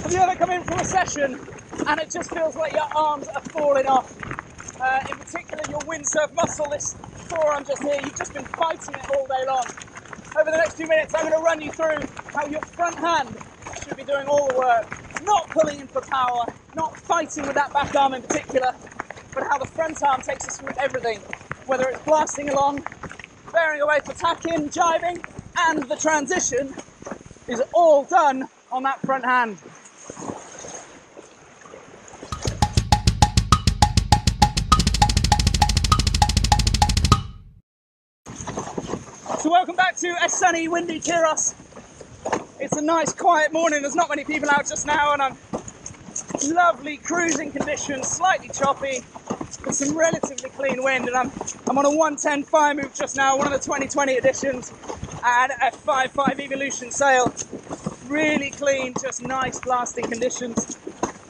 Have you ever come in from a session and it just feels like your arms are falling off? In particular, your windsurf muscle, this forearm just here, you've just been fighting it all day long. Over the next few minutes, I'm going to run you through how your front hand should be doing all the work. Not pulling in for power, not fighting with that back arm in particular, but how the front arm takes us through everything. Whether it's blasting along, bearing away for tack-in, jibing, and the transition is all done on that front hand. So welcome back to a sunny, windy Tyros. It's a nice, quiet morning. There's not many people out just now, and I'm lovely cruising conditions, slightly choppy, with some relatively clean wind. And I'm on a 110 fire move just now, one of the 2020 editions, and a 5.5 Evolution sail. Really clean, just nice blasting conditions.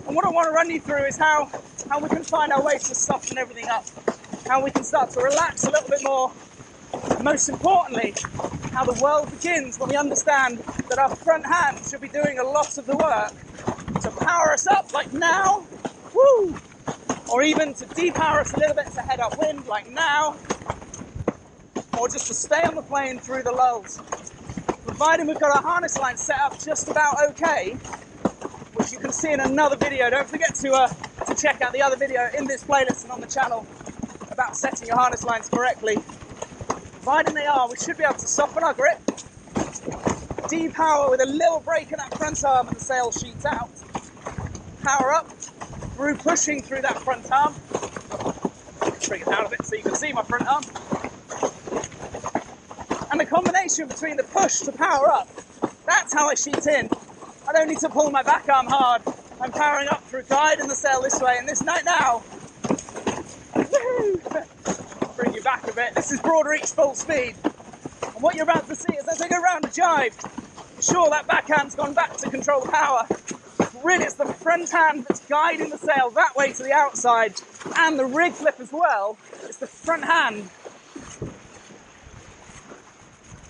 And what I want to run you through is how we can find our way to soften everything up, how we can start to relax a little bit more. Most importantly, how the world begins when we understand that our front hand should be doing a lot of the work to power us up, like now, woo! Or even to depower us a little bit to head upwind, like now, or just to stay on the plane through the lulls. Providing we've got our harness line set up just about okay, which you can see in another video. Don't forget to check out the other video in this playlist and on the channel about setting your harness lines correctly. Providing they are, we should be able to soften our grip, depower with a little break in that front arm and the sail sheets out, power up through pushing through that front arm, bring it down a bit so you can see my front arm, and the combination between the push to power up, that's how I sheet in. I don't need to pull my back arm hard. I'm powering up through guiding the sail this way, and this night now, woo! Bring you back a bit. This is broad reach full speed. And what you're about to see is as I go round a jibe, sure that backhand's gone back to control the power. Really it's the front hand that's guiding the sail that way to the outside, and the rig flip as well. It's the front hand.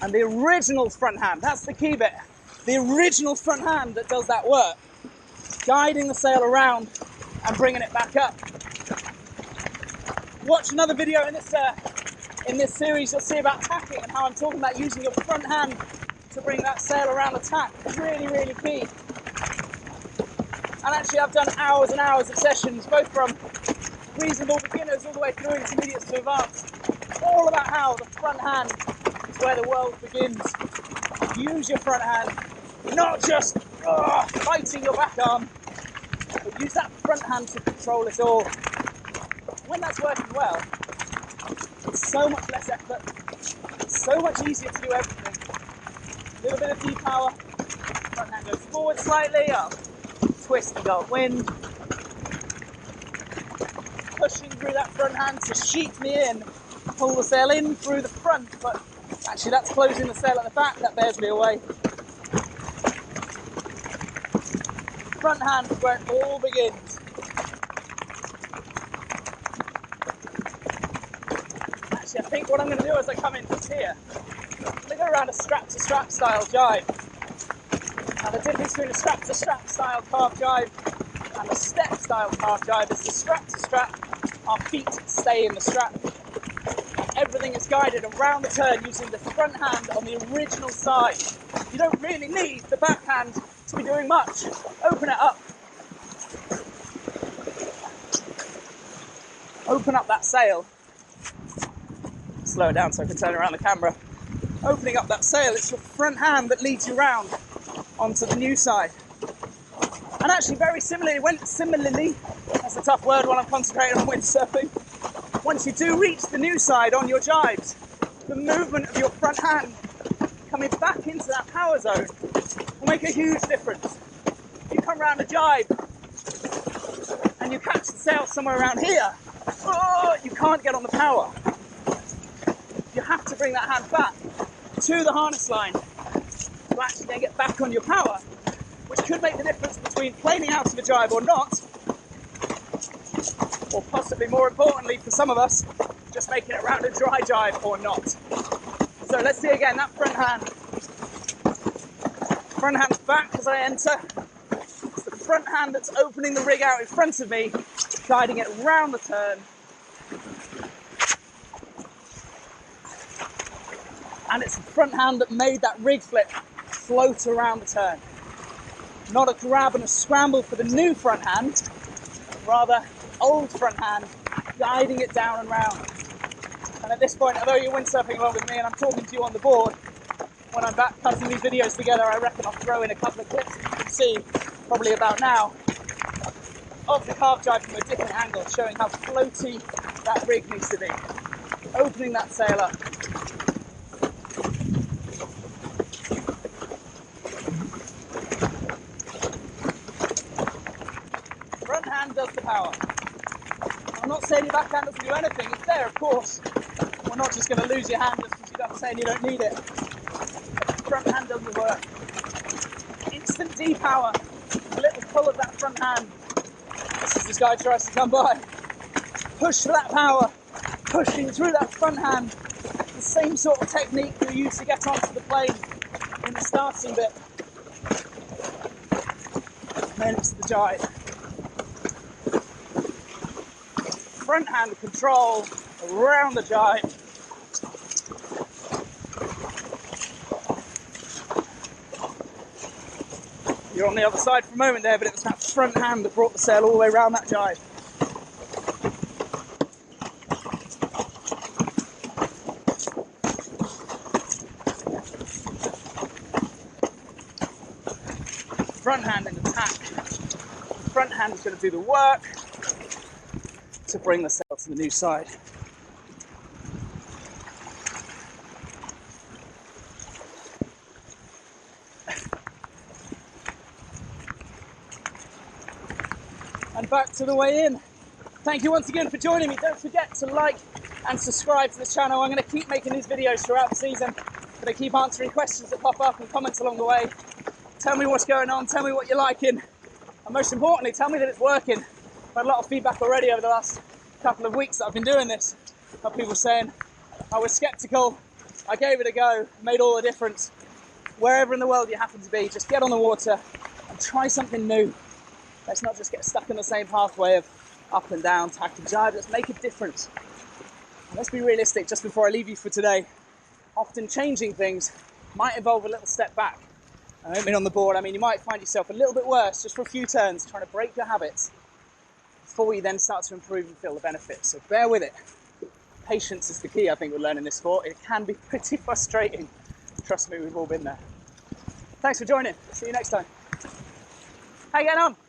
And the original front hand, that's the key bit. The original front hand that does that work. Guiding the sail around and bringing it back up. Watch another video in this series, you'll see about tacking and how I'm talking about using your front hand to bring that sail around the tack. Really, really key. And actually I've done hours and hours of sessions, both from reasonable beginners all the way through intermediates to advanced, all about how the front hand is where the world begins. Use your front hand, not just fighting your back arm, but use that front hand to control it all. When that's working well, it's so much less effort, it's so much easier to do everything. A little bit of depower, front hand goes forward slightly, I'll twist and go upwind. Pushing through that front hand to sheet me in, pull the sail in through the front, but actually that's closing the sail at the back, that bears me away. Front hand is where it all begins. Actually, I think what I'm going to do as I come in just here, I'm going to go around a strap-to-strap style jibe. Now the difference between a strap-to-strap style carved jibe and a step style carved jibe is the strap-to-strap, our feet stay in the strap. Everything is guided around the turn using the front hand on the original side. You don't really need the back hand to be doing much. Open it up. Open up that sail. Slow it down so I can turn around the camera. Opening up that sail, it's your front hand that leads you round onto the new side. And actually very similarly, that's a tough word while I'm concentrating on windsurfing. Once you do reach the new side on your jibes, the movement of your front hand coming back into that power zone will make a huge difference. If you come around a jibe and you catch the sail somewhere around here, you can't get on the power. You have to bring that hand back to the harness line to actually then get back on your power, which could make the difference between planing out of a jibe or not, or possibly more importantly for some of us, just making it around a dry jibe or not. So let's see again, that front hand. Front hand's back as I enter. It's the front hand that's opening the rig out in front of me, guiding it round the turn. And it's the front hand that made that rig flip float around the turn. Not a grab and a scramble for the new front hand, rather old front hand guiding it down and round. And at this point, although you're windsurfing along with me and I'm talking to you on the board, when I'm back cutting these videos together, I reckon I'll throw in a couple of clips that you can see, probably about now, of the carve drive from a different angle, showing how floaty that rig needs to be. Opening that sail up. Front hand does the power. I'm not saying your backhand doesn't do anything, it's there of course. We're not just going to lose your hand just because you're saying you don't need it. Front hand does the work. Instant D-power, a little pull of that front hand. As this guy tries to come by. Push for that power, pushing through that front hand. The same sort of technique you use to get onto the plane in the starting bit. And then it's the jibe. Front hand control around the jibe. You're on the other side for a moment there, but it was that front hand that brought the sail all the way around that jibe. Front hand in attack. The front hand is going to do the work to bring the sail to the new side. And back to the way in. Thank you once again for joining me. Don't forget to like and subscribe to this channel. I'm going to keep making these videos throughout the season. I'm going to keep answering questions that pop up and comments along the way. Tell me what's going on, tell me what you're liking, and most importantly, tell me that it's working. I've had a lot of feedback already over the last couple of weeks that I've been doing this. I've had people saying I was skeptical, I gave it a go, made all the difference. Wherever in the world you happen to be, just get on the water and try something new. Let's not just get stuck in the same pathway of up and down, tack and jibe. Let's make a difference. And let's be realistic just before I leave you for today. Often changing things might involve a little step back. I don't mean on the board, I mean you might find yourself a little bit worse just for a few turns trying to break your habits before you then start to improve and feel the benefits. So bear with it. Patience is the key, I think, we're learning this sport. It can be pretty frustrating. Trust me, we've all been there. Thanks for joining. See you next time. How you getting on?